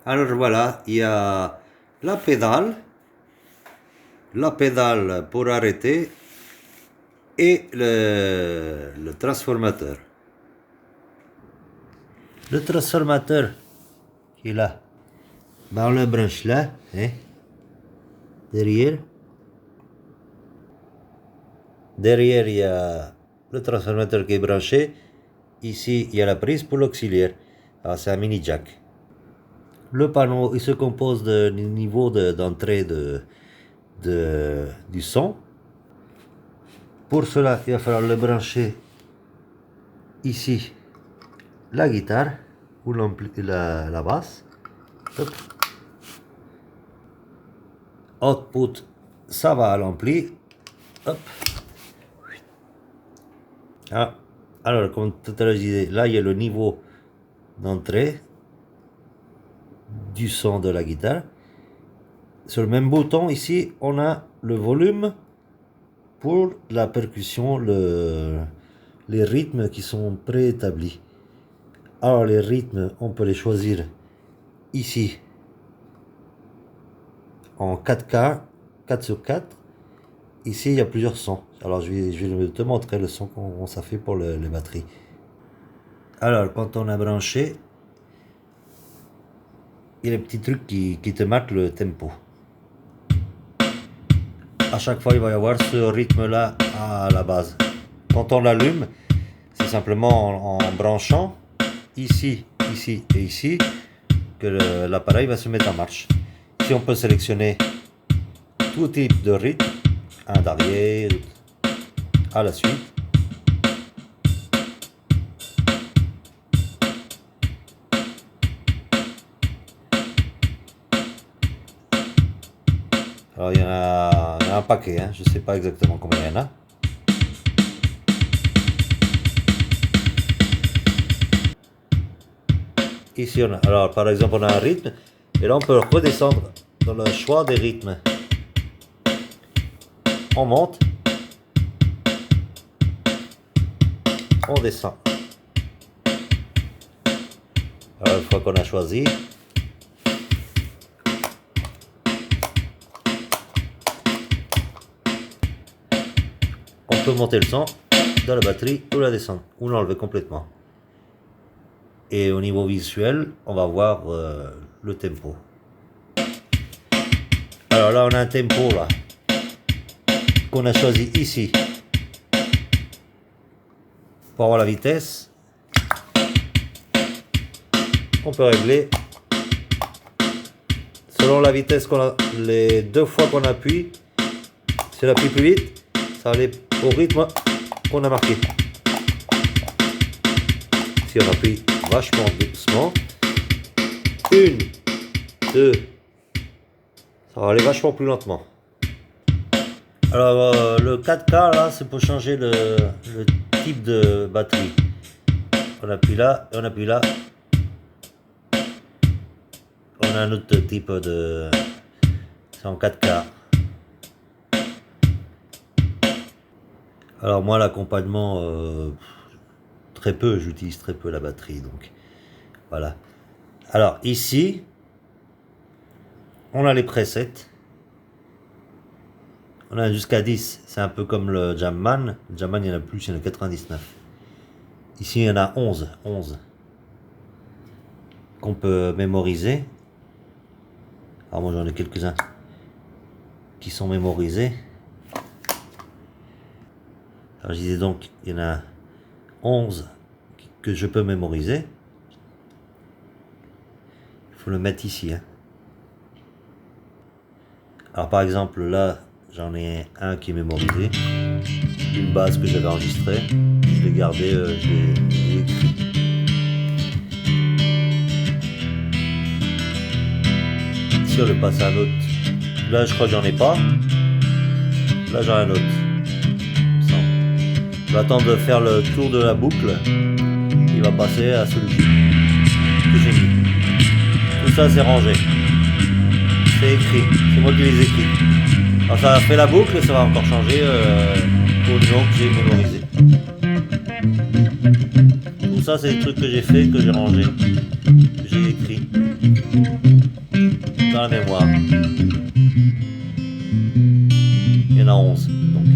Alors voilà, il y a la pédale pour arrêter et le transformateur. Le transformateur qui est là, ben on le branche là, hein, derrière. Derrière, il y a le transformateur qui est branché. Ici, il y a la prise pour l'auxiliaire. Alors, c'est un mini jack. Le panneau, il se compose du niveau d'entrée du son. Pour cela, il va falloir le brancher ici, la guitare ou la basse. Hop. Output, ça va à l'ampli. Hop. Ah. Alors, comme tout à l'heure je disais, là il y a le niveau d'entrée du son de la guitare. Sur le même bouton ici, on a le volume pour la percussion, les rythmes qui sont préétablis. Alors les rythmes, on peut les choisir ici en 4K, 4 sur 4. Ici, il y a plusieurs sons. Alors, je vais te montrer le son qu'on ça fait pour les batteries. Alors, quand on a branché, il y a des petits trucs qui te marquent le tempo. À chaque fois, il va y avoir ce rythme-là à la base. Quand on l'allume, c'est simplement en branchant ici, ici et ici que l'appareil va se mettre en marche. Ici, on peut sélectionner tout type de rythme. Un d'arrière, à la suite. Alors il y en a un paquet, hein. Je ne sais pas exactement combien il y en a. Ici on a, alors par exemple on a un rythme, et là on peut redescendre dans le choix des rythmes. On monte, on descend. Alors une fois qu'on a choisi, on peut monter le son dans la batterie ou la descendre, ou l'enlever complètement. Et au niveau visuel, on va voir le tempo. Alors là on a un tempo là qu'on a choisi ici pour avoir la vitesse. On peut régler selon la vitesse qu'on a. Les deux fois qu'on appuie, si on appuie plus vite, ça va aller au rythme qu'on a marqué. Si on appuie vachement doucement, 1, 2, ça va aller vachement plus lentement. Alors le 4K là, c'est pour changer le type de batterie. On appuie là et on appuie là. On a un autre type de... c'est en 4K. Alors moi l'accompagnement, très peu, j'utilise très peu la batterie, donc voilà. Alors ici, on a les presets. On a jusqu'à 10, c'est un peu comme le Jamman. Le Jamman, il y en a plus, il y en a 99. Ici, il y en a 11 qu'on peut mémoriser. Alors moi, j'en ai quelques-uns qui sont mémorisés. Alors je disais donc, il y en a 11 que je peux mémoriser. Il faut le mettre ici, hein. Alors par exemple, là, j'en ai un qui est mémorisé, une base que j'avais enregistrée, je l'ai gardé, je l'ai écrit. Si on le passe à un autre, là je crois que j'en ai pas, là j'en ai un autre. Je vais attendre de faire le tour de la boucle, il va passer à celui que j'ai mis. Tout ça c'est rangé, c'est écrit, c'est moi qui les écris. Alors ça a fait la boucle et ça va encore changer au nom que j'ai mémorisé. Tout ça c'est des trucs que j'ai fait, que j'ai rangé, que j'ai écrit. dans la mémoire. Il y en a 11. Donc.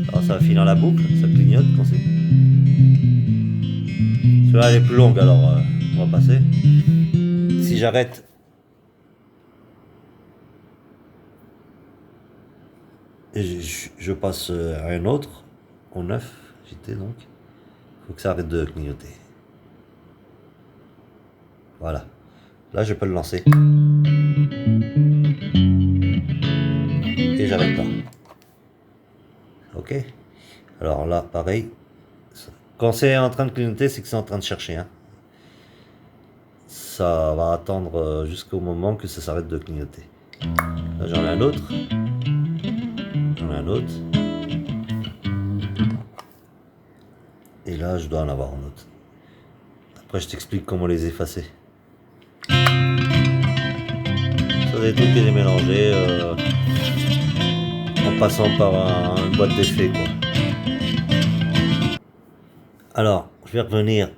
Alors ça finit dans la boucle, ça clignote quand c'est. Celui-là elle est plus longue, alors on va passer. Si j'arrête. Et je passe à un autre, au 9, j'étais donc. Il faut que ça arrête de clignoter. Voilà. Là, je peux le lancer. Et j'arrête là. Ok. Alors là, pareil. Quand c'est en train de clignoter, c'est que c'est en train de chercher. Hein. Ça va attendre jusqu'au moment que ça s'arrête de clignoter. Là, j'en ai un autre. J'en ai un autre. Et là, je dois en avoir un autre. Après, je t'explique comment les effacer. Ça, c'est des trucs que j'ai mélangés en passant par une boîte d'effets, quoi. Alors, je vais revenir.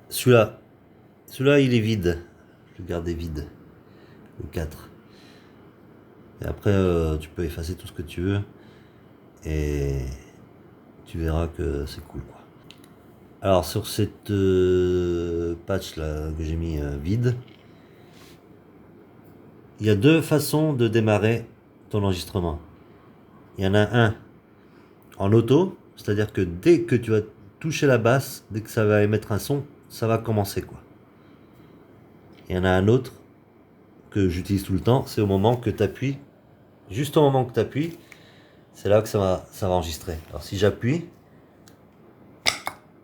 Celui-là, il est vide. Je vais garder vide. Le 4. Et après, tu peux effacer tout ce que tu veux. Et tu verras que c'est cool, quoi. Alors, sur cette patch là que j'ai mis vide, il y a deux façons de démarrer ton enregistrement. Il y en a un en auto, c'est-à-dire que dès que tu vas toucher la basse, dès que ça va émettre un son, ça va commencer, quoi. Il y en a un autre que j'utilise tout le temps, c'est au moment que tu appuies, juste au moment que tu appuies, c'est là que ça va enregistrer. Alors si j'appuie,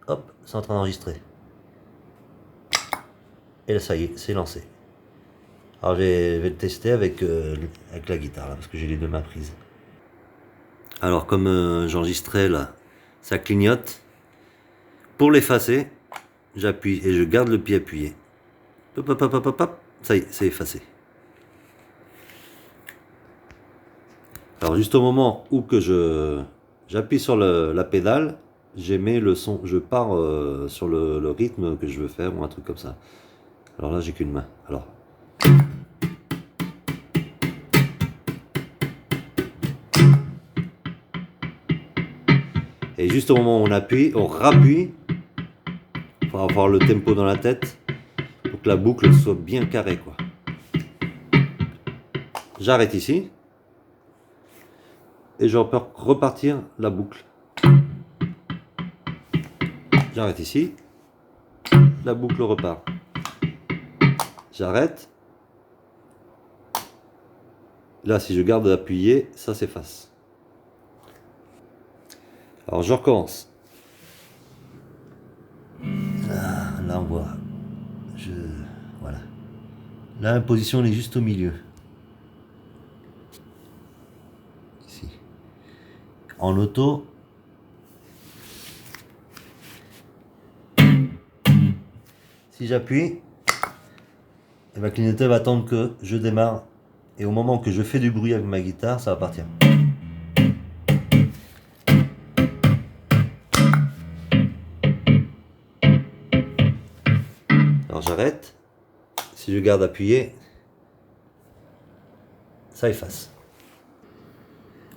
hop, c'est en train d'enregistrer. Et là ça y est, c'est lancé. Alors je vais le tester avec la guitare, là, parce que j'ai les deux mains prises. Alors comme j'enregistrais là, ça clignote. Pour l'effacer, j'appuie et je garde le pied appuyé. Hop, hop, hop, hop, hop, hop. Ça y est, c'est effacé. Alors juste au moment où que j'appuie sur la pédale, j'émets le son, je pars sur le rythme que je veux faire ou un truc comme ça. Alors là j'ai qu'une main. Alors. Et juste au moment où on appuie, on rappuie pour avoir le tempo dans la tête pour que la boucle soit bien carrée, quoi. J'arrête ici et je peux repartir la boucle. J'arrête ici, la boucle repart. J'arrête. Là, si je garde appuyé, ça s'efface. Alors, je recommence. Là on voit. Voilà. Là, la position elle est juste au milieu. Ici. En auto. Si j'appuie, le clignoteur va attendre que je démarre. Et au moment que je fais du bruit avec ma guitare, ça va partir. Alors j'arrête. Si je garde appuyé, ça efface.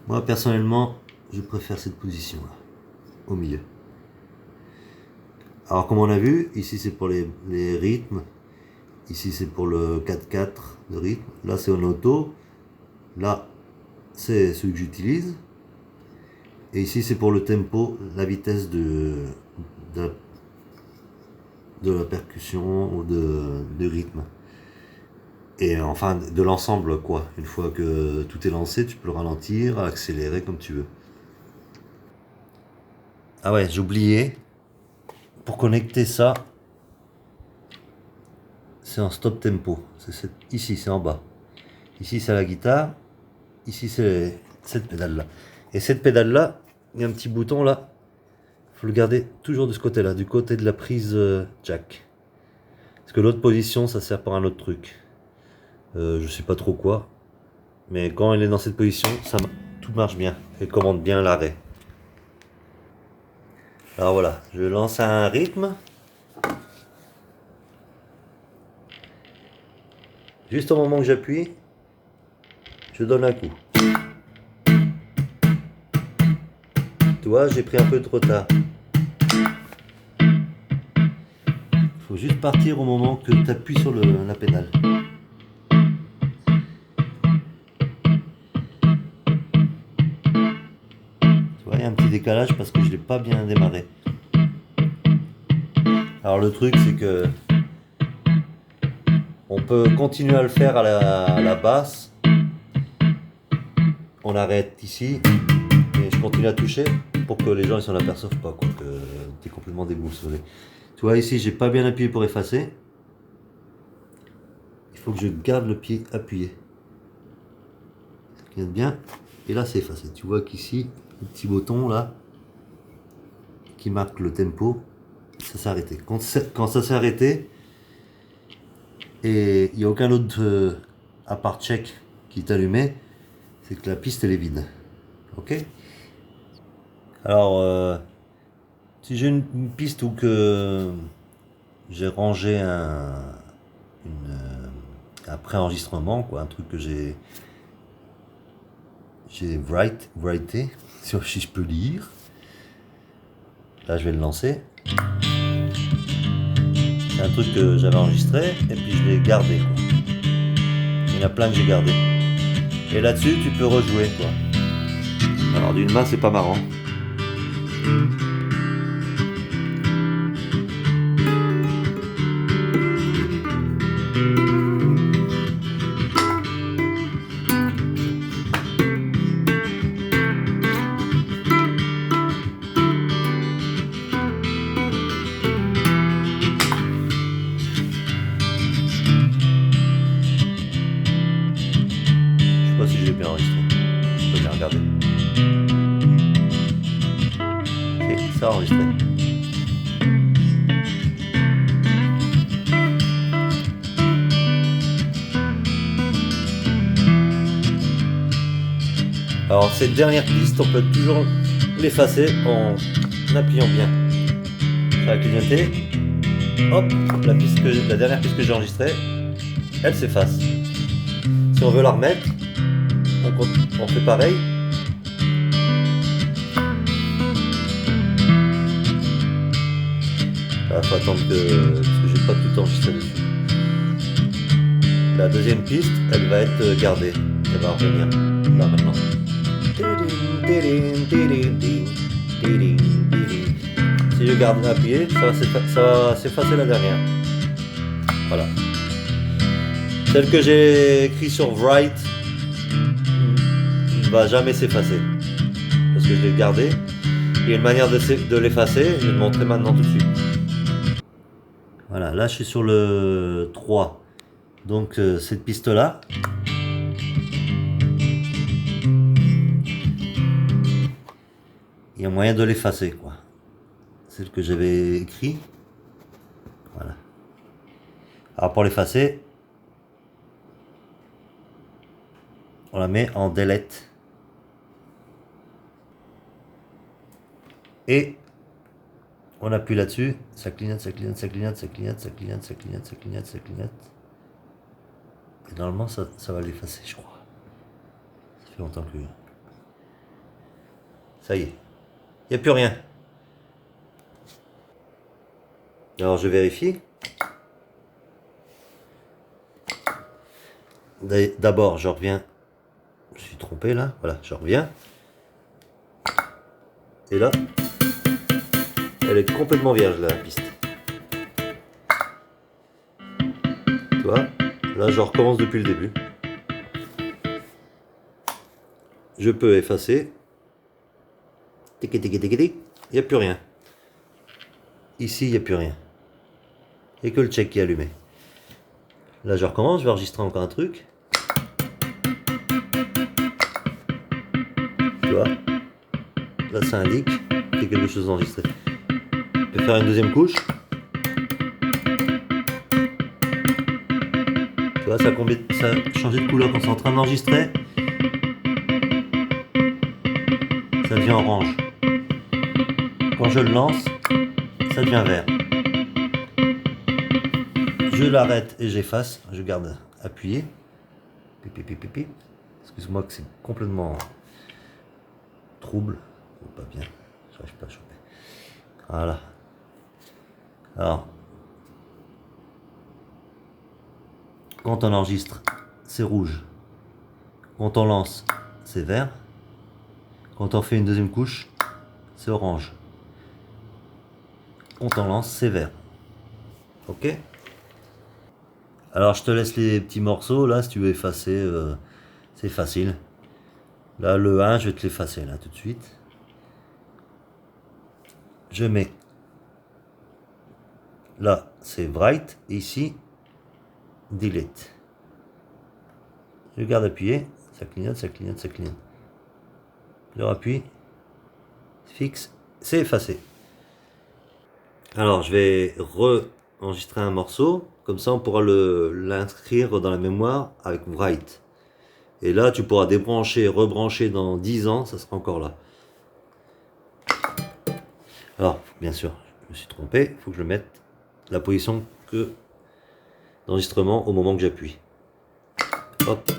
Moi personnellement, je préfère cette position là, au milieu. Alors comme on a vu, ici c'est pour les rythmes, ici c'est pour le 4-4 de rythme, là c'est en auto, là c'est celui que j'utilise, et ici c'est pour le tempo, la vitesse de la percussion ou de rythme. Et enfin de l'ensemble, quoi. Une fois que tout est lancé, tu peux le ralentir, accélérer comme tu veux. Ah ouais, j'ai oublié. Pour connecter ça, c'est en stop tempo. Ici, c'est en bas. Ici, c'est la guitare. Ici, c'est cette pédale-là. Et cette pédale-là, il y a un petit bouton là. Il faut le garder toujours de ce côté-là, du côté de la prise jack. Parce que l'autre position, ça sert pour un autre truc. Je sais pas trop quoi. Mais quand il est dans cette position, tout marche bien. Elle commande bien l'arrêt. Alors voilà, je lance un rythme. Juste au moment où j'appuie, je donne un coup. Tu vois, j'ai pris un peu de retard. Il faut juste partir au moment que tu appuies sur la pédale. Tu vois, il y a un petit décalage parce que je ne l'ai pas bien démarré. Alors le truc, c'est que on peut continuer à le faire à la basse. On arrête ici et je continue à toucher pour que les gens ne s'en aperçoivent pas, quoi, que tu es complètement déboussolé. Tu vois, ici, j'ai pas bien appuyé pour effacer. Il faut que je garde le pied appuyé. Ça clignote bien. Et là, c'est effacé. Tu vois qu'ici, le petit bouton là, qui marque le tempo, ça s'est arrêté. Quand ça s'est arrêté, et il n'y a aucun autre à part check qui est allumé, c'est que la piste elle est vide. Ok? Alors, si j'ai une piste où que j'ai rangé un pré-enregistrement, quoi, un truc que j'ai writé, si je peux lire. Là, je vais le lancer. C'est un truc que j'avais enregistré et puis je l'ai gardé, quoi. Il y en a plein que j'ai gardé. Et là-dessus, tu peux rejouer, quoi. Alors d'une main, c'est pas marrant. Je sais pas si j'ai bien enregistré. Je peux bien regarder. C'est ça enregistré. Alors cette dernière piste, on peut toujours l'effacer en appuyant bien. Ça va clignoter. Hop, la dernière piste que j'ai enregistrée, elle s'efface. Si on veut la remettre, on fait pareil. Là, faut attendre parce que j'ai pas tout enregistré dessus. La deuxième piste, elle va être gardée. Elle va revenir là maintenant. Si je garde appuyé, ça va s'effacer la dernière. Voilà. Celle que j'ai écrit sur Write ne va jamais s'effacer. Parce que je l'ai gardée. Il y a une manière de l'effacer, je vais le montrer maintenant tout de suite. Voilà, là je suis sur le 3. Donc cette piste-là. Il y a moyen de l'effacer, quoi. Celle que j'avais écrit. Voilà. Alors pour l'effacer, on la met en delete. Et on appuie là-dessus, ça clignote, ça clignote, ça clignote, ça clignote, ça clignote, ça clignote, ça clignote, ça clignote. Et normalement ça va l'effacer, je crois. Ça fait longtemps que... Ça y est. Il n'y a plus rien. Alors je vérifie. D'abord je reviens. Je suis trompé là. Voilà, je reviens. Et là, elle est complètement vierge la piste. Tu vois, là je recommence depuis le début. Je peux effacer. Il n'y a plus rien. Ici, il n'y a plus rien. Il n'y a que le check qui est allumé. Là, je recommence, je vais enregistrer encore un truc. Tu vois, là, ça indique qu'il y a quelque chose d'enregistré. Je peux faire une deuxième couche. Tu vois, ça a changé de couleur quand c'est en train d'enregistrer. Ça devient orange. Quand je le lance, ça devient vert. Je l'arrête et j'efface, je garde appuyer. Pipi, pipi, pipi. Excuse-moi que c'est complètement trouble. Oh, pas bien, j'arrive pas à choper. Voilà. Alors, quand on enregistre, c'est rouge. Quand on lance, c'est vert. Quand on fait une deuxième couche, c'est orange. Quand on lance, c'est vert. Ok? Alors je te laisse les petits morceaux, là, si tu veux effacer, c'est facile. Là, le 1, je vais te l'effacer, là, tout de suite. Je mets, là, c'est write, et ici, delete. Je garde appuyé, ça clignote, ça clignote, ça clignote. Je rappuie, fixe, c'est effacé. Alors, je vais re-enregistrer un morceau, comme ça on pourra l'inscrire dans la mémoire avec write. Et là, tu pourras débrancher, rebrancher dans 10 ans, ça sera encore là. Alors, bien sûr, je me suis trompé, il faut que je mette la position que d'enregistrement au moment que j'appuie. Hop.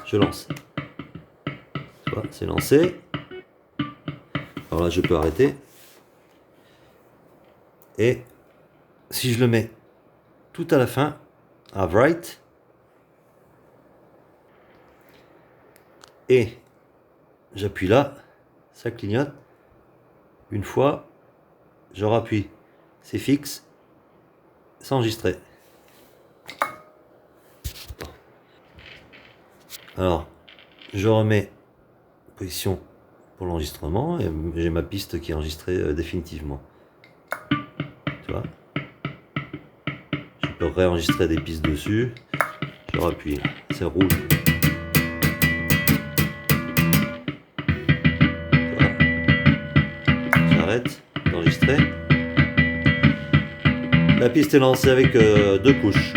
Je lance. Tu vois, c'est lancé. Alors là, je peux arrêter. Et si je le mets tout à la fin, à write, et j'appuie là, ça clignote. Une fois, je rappuie, c'est fixe, c'est enregistré. Alors, je remets position pour l'enregistrement et j'ai ma piste qui est enregistrée définitivement. Tu vois, je peux réenregistrer des pistes dessus. Je rappuie, c'est rouge. J'arrête d'enregistrer. La piste est lancée avec 2 couches.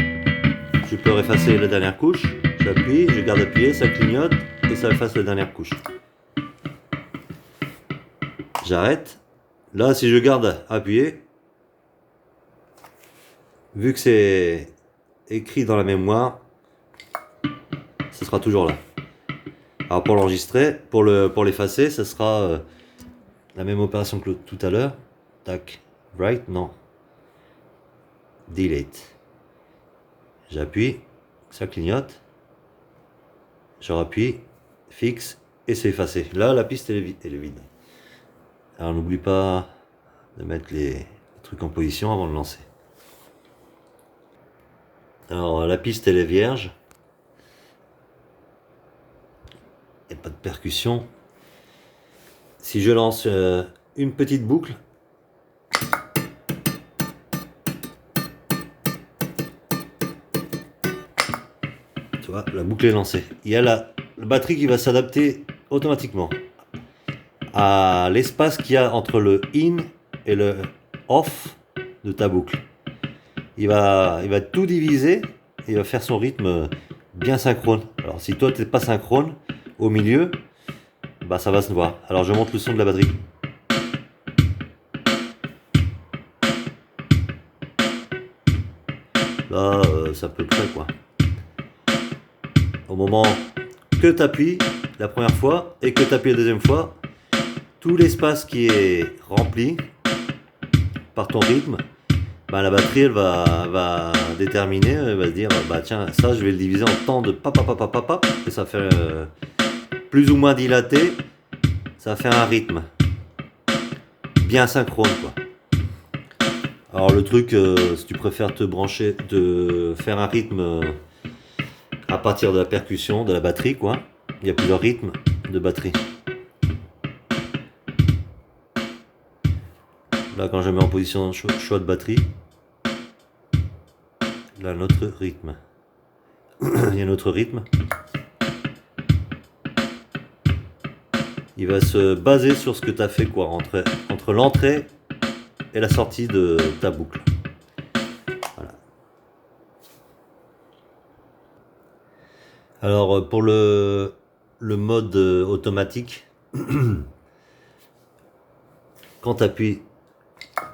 Je peux effacer la dernière couche. J'appuie, je garde appuyé, ça clignote et ça efface la dernière couche. J'arrête. Là, si je garde appuyé, vu que c'est écrit dans la mémoire, ce sera toujours là. Alors pour l'enregistrer, pour l'effacer, ce sera la même opération que tout à l'heure. Tac, write, non. Delete. J'appuie, ça clignote. Je rappuie, fixe et c'est effacé. Là, la piste elle est vide. Alors n'oublie pas de mettre les trucs en position avant de lancer. Alors la piste elle est vierge. Il n'y a pas de percussion. Si je lance une petite boucle, tu vois, la boucle est lancée. Il y a la batterie qui va s'adapter automatiquement à l'espace qu'il y a entre le in et le off de ta boucle. Il va tout diviser et il va faire son rythme bien synchrone. Alors si toi t'es pas synchrone au milieu, bah ça va se voir. Alors je monte le son de la batterie. Là c'est à peu près quoi. Au moment que tu appuies la première fois et que tu appuies la deuxième fois, tout l'espace qui est rempli par ton rythme, bah, la batterie elle va déterminer, elle va se dire bah tiens ça je vais le diviser en temps de pap et ça fait plus ou moins dilaté, ça fait un rythme bien synchrone quoi. Alors le truc si tu préfères te brancher, de faire un rythme à partir de la percussion de la batterie quoi, il y a plusieurs rythmes de batterie. Là quand je mets en position choix de batterie, là notre rythme. Il y a notre rythme. Il va se baser sur ce que tu as fait quoi, entre l'entrée et la sortie de ta boucle. Voilà. Alors pour le mode automatique, quand tu appuies,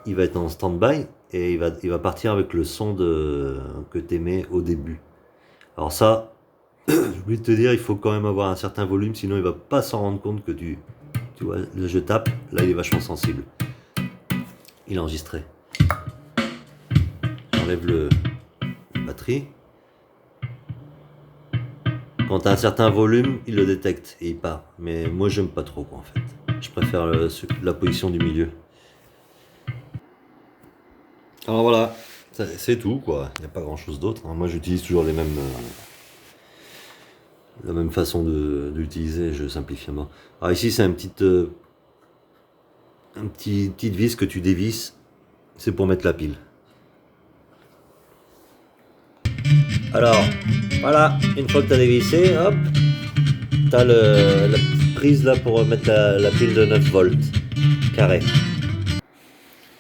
il va être en stand-by. et il va partir avec le son que tu aimais au début. Alors ça, j'ai oublié de te dire, il faut quand même avoir un certain volume, sinon il va pas s'en rendre compte que tu vois, là je tape, là il est vachement sensible. Il est enregistré. J'enlève la batterie. Quand tu as un certain volume, il le détecte et il part. Mais moi j'aime pas trop quoi en fait. Je préfère la position du milieu. Alors voilà, c'est tout quoi. Il n'y a pas grand chose d'autre. Moi j'utilise toujours la même façon d'utiliser, je simplifie moi. Alors ici c'est petite vis que tu dévisses. C'est pour mettre la pile. Alors voilà, une fois que tu as dévissé, hop, tu as la petite prise là pour mettre la pile de 9 volts carré.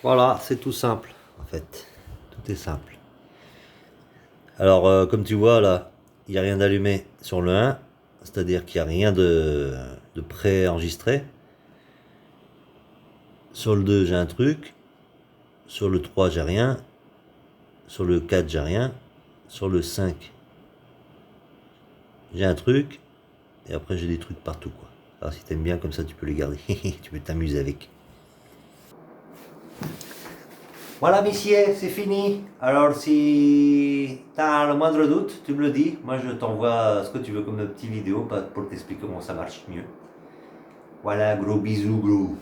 Voilà, c'est tout simple en fait. Tout est simple. Alors comme tu vois là, il n'y a rien d'allumé sur le 1, c'est-à-dire qu'il n'y a rien de pré-enregistré. Sur le 2 j'ai un truc, sur le 3 j'ai rien, sur le 4 j'ai rien, sur le 5 j'ai un truc, et après j'ai des trucs partout quoi. Alors si t'aimes bien comme ça tu peux les garder, tu peux t'amuser avec. Voilà messieurs, c'est fini. Alors si t'as le moindre doute, tu me le dis. Moi je t'envoie ce que tu veux comme une petite vidéo pour t'expliquer comment ça marche mieux. Voilà, gros bisous gros.